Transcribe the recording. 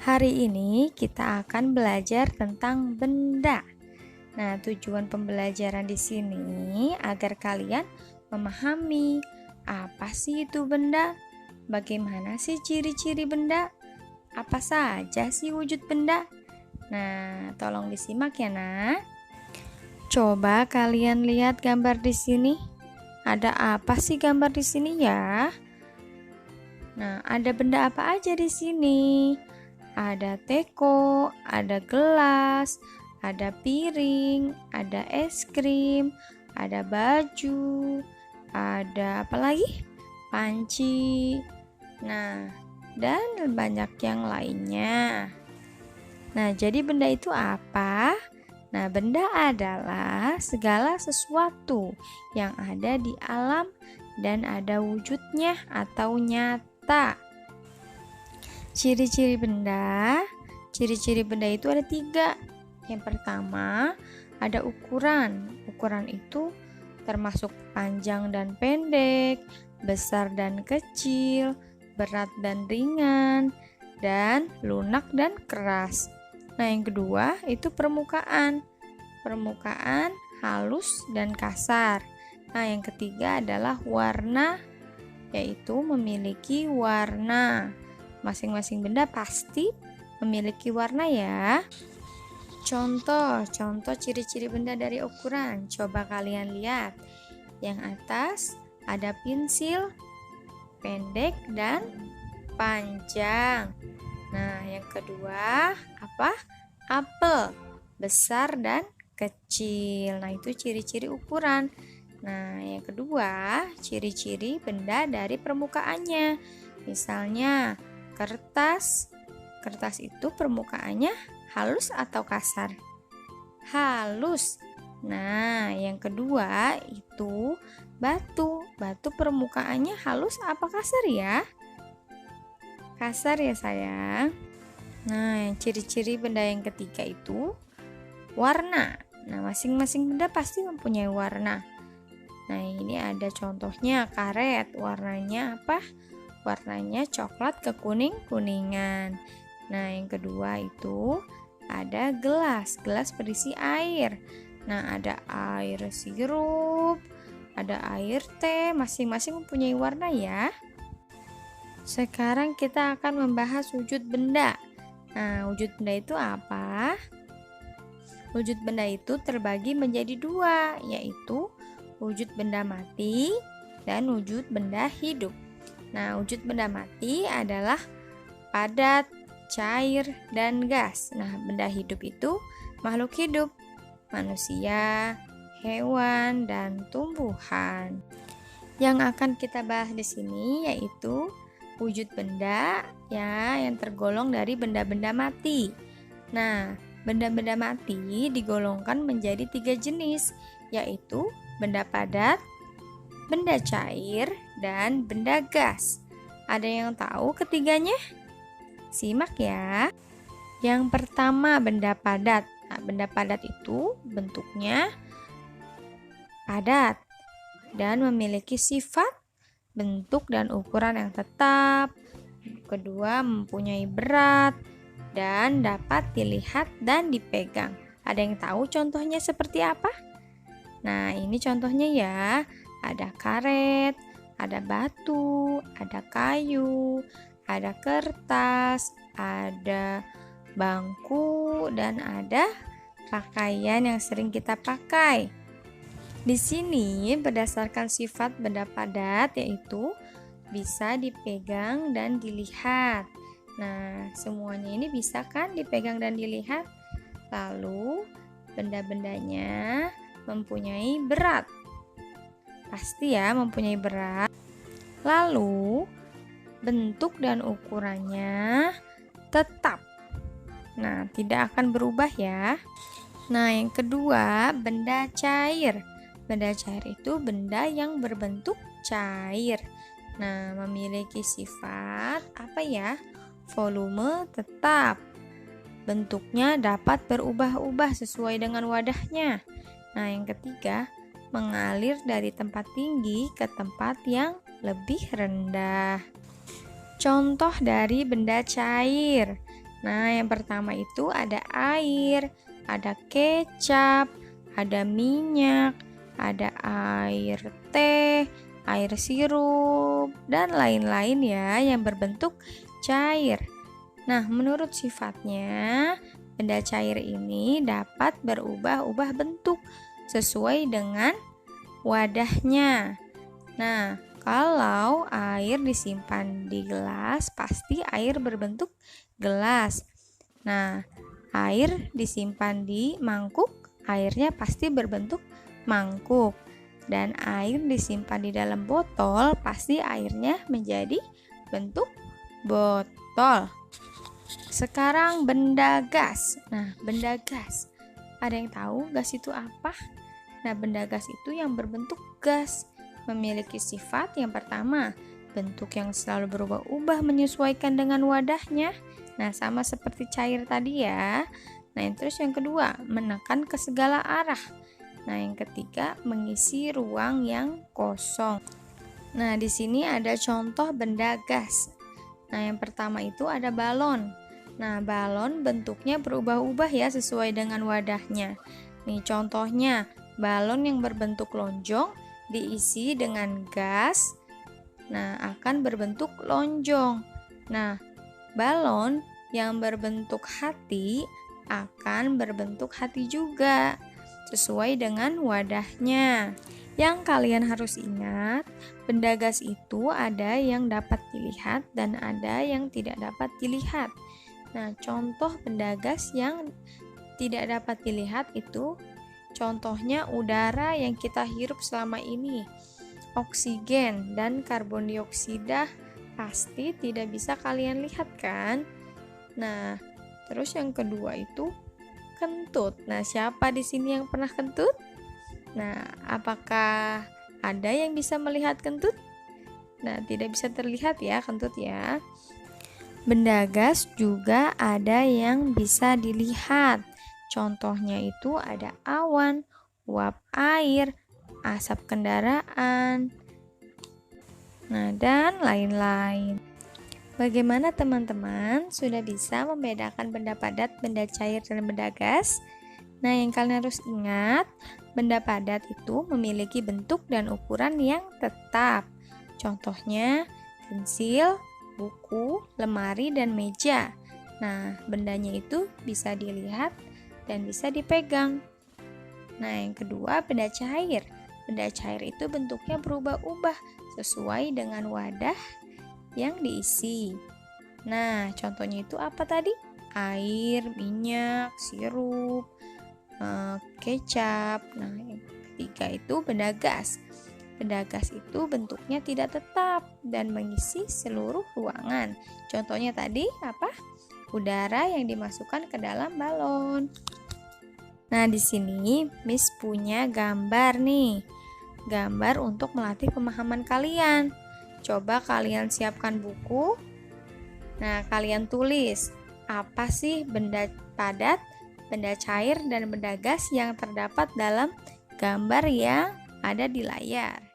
Hari ini kita akan belajar tentang benda. Nah, tujuan pembelajaran di sini agar kalian memahami apa sih itu benda, bagaimana sih ciri-ciri benda, apa saja sih wujud benda. Nah, tolong disimak ya, Nak. Coba kalian lihat gambar di sini. Ada apa sih gambar di sini ya? Nah, ada benda apa aja di sini? Ada teko, ada gelas, ada piring, ada es krim, ada baju, ada apa lagi? Panci. Nah, dan banyak yang lainnya. Nah, jadi benda itu apa? Nah, benda adalah segala sesuatu yang ada di alam dan ada wujudnya atau nyata. Ciri-ciri benda itu ada 3. Yang pertama, ada ukuran. Ukuran itu termasuk panjang dan pendek, besar dan kecil, berat dan ringan, dan lunak dan keras. Nah, yang kedua itu permukaan. Permukaan halus dan kasar. Nah, yang ketiga adalah warna, yaitu memiliki warna. Masing-masing benda pasti memiliki warna ya. Contoh ciri-ciri benda dari ukuran. Coba kalian lihat. Yang atas ada pensil, pendek dan panjang. Nah, yang kedua apa? Apel, besar dan kecil. Nah, itu ciri-ciri ukuran. Nah, yang kedua, ciri-ciri benda dari permukaannya. Misalnya, kertas itu permukaannya halus atau kasar? Halus. Nah, yang kedua itu batu permukaannya halus apa kasar ya? Kasar ya sayang. Nah, yang ciri-ciri benda yang ketiga itu warna. Nah, masing-masing benda pasti mempunyai warna. Nah, ini ada contohnya karet, warnanya apa? Warnanya coklat ke kuning-kuningan. Nah, yang kedua itu ada gelas berisi air. Nah, ada air sirup, ada air teh, masing-masing mempunyai warna ya. Sekarang kita akan membahas wujud benda. Nah, wujud benda itu apa? Wujud benda itu terbagi menjadi 2, yaitu wujud benda mati dan wujud benda hidup. Nah, wujud benda mati adalah padat, cair, dan gas. Nah, benda hidup itu makhluk hidup, manusia, hewan, dan tumbuhan. Yang akan kita bahas di sini yaitu wujud benda ya yang tergolong dari benda-benda mati. Nah, benda-benda mati digolongkan menjadi 3 jenis, yaitu benda padat, benda cair, dan benda gas. Ada yang tahu ketiganya? Simak ya. Yang pertama, benda padat. Nah, benda padat itu bentuknya padat dan memiliki sifat, bentuk, dan ukuran yang tetap. Kedua, mempunyai berat dan dapat dilihat dan dipegang. Ada yang tahu contohnya seperti apa? Nah, ini contohnya ya. Ada karet, ada batu, ada kayu, ada kertas, ada bangku, dan ada pakaian yang sering kita pakai. Di sini berdasarkan sifat benda padat yaitu bisa dipegang dan dilihat. Nah, semuanya ini bisa kan dipegang dan dilihat? Lalu benda-bendanya mempunyai berat. Pasti ya mempunyai berat. Lalu bentuk dan ukurannya tetap. Nah, tidak akan berubah ya. Nah, yang kedua, benda cair. Benda cair itu benda yang berbentuk cair. Nah, memiliki sifat apa ya? Volume tetap. Bentuknya dapat berubah-ubah sesuai dengan wadahnya. Nah, yang ketiga, mengalir dari tempat tinggi ke tempat yang lebih rendah. Contoh dari benda cair. Nah, yang pertama itu ada air, ada kecap, ada minyak, ada air teh, air sirup, dan lain-lain ya yang berbentuk cair. Nah, menurut sifatnya, benda cair ini dapat berubah-ubah bentuk sesuai dengan wadahnya. Nah, kalau air disimpan di gelas, pasti air berbentuk gelas. Nah, air disimpan di mangkuk, airnya pasti berbentuk mangkuk. Dan air disimpan di dalam botol, pasti airnya menjadi bentuk botol. Sekarang benda gas. Nah, benda gas. Ada yang tahu gas itu apa? Nah, benda gas itu yang berbentuk gas. Memiliki sifat yang pertama, bentuk yang selalu berubah-ubah menyesuaikan dengan wadahnya. Nah, sama seperti cair tadi ya. Nah, terus yang kedua, menekan ke segala arah. Nah, yang ketiga, mengisi ruang yang kosong. Nah, di sini ada contoh benda gas. Nah, yang pertama itu ada balon. Nah, balon bentuknya berubah-ubah ya sesuai dengan wadahnya. Nih contohnya, balon yang berbentuk lonjong diisi dengan gas. Nah, akan berbentuk lonjong. Nah, balon yang berbentuk hati akan berbentuk hati juga, sesuai dengan wadahnya. Yang kalian harus ingat, benda gas itu ada yang dapat dilihat dan ada yang tidak dapat dilihat. Nah, contoh benda gas yang tidak dapat dilihat itu contohnya udara yang kita hirup selama ini. Oksigen dan karbon dioksida pasti tidak bisa kalian lihat kan? Nah, terus yang kedua itu kentut. Nah, siapa di sini yang pernah kentut? Nah, apakah ada yang bisa melihat kentut? Nah, tidak bisa terlihat ya kentut ya. Benda gas juga ada yang bisa dilihat. Contohnya itu ada awan, uap air, asap kendaraan, nah dan lain-lain. Bagaimana teman-teman? Sudah bisa membedakan benda padat, benda cair, dan benda gas? Nah, yang kalian harus ingat, benda padat itu memiliki bentuk dan ukuran yang tetap. Contohnya, pensil, buku, lemari, dan meja. Nah, bendanya itu bisa dilihat dan bisa dipegang. Nah, yang kedua, benda cair. Benda cair itu bentuknya berubah-ubah sesuai dengan wadah yang diisi. Nah, contohnya itu apa tadi? Air, minyak, sirup, kecap. Nah, yang ketiga itu benda gas. Benda gas itu bentuknya tidak tetap dan mengisi seluruh ruangan. Contohnya tadi apa? Udara yang dimasukkan ke dalam balon. Nah, di sini Miss punya gambar nih. Gambar untuk melatih pemahaman kalian. Coba kalian siapkan buku. Nah, kalian tulis apa sih benda padat, benda cair, dan benda gas yang terdapat dalam gambar yang ada di layar.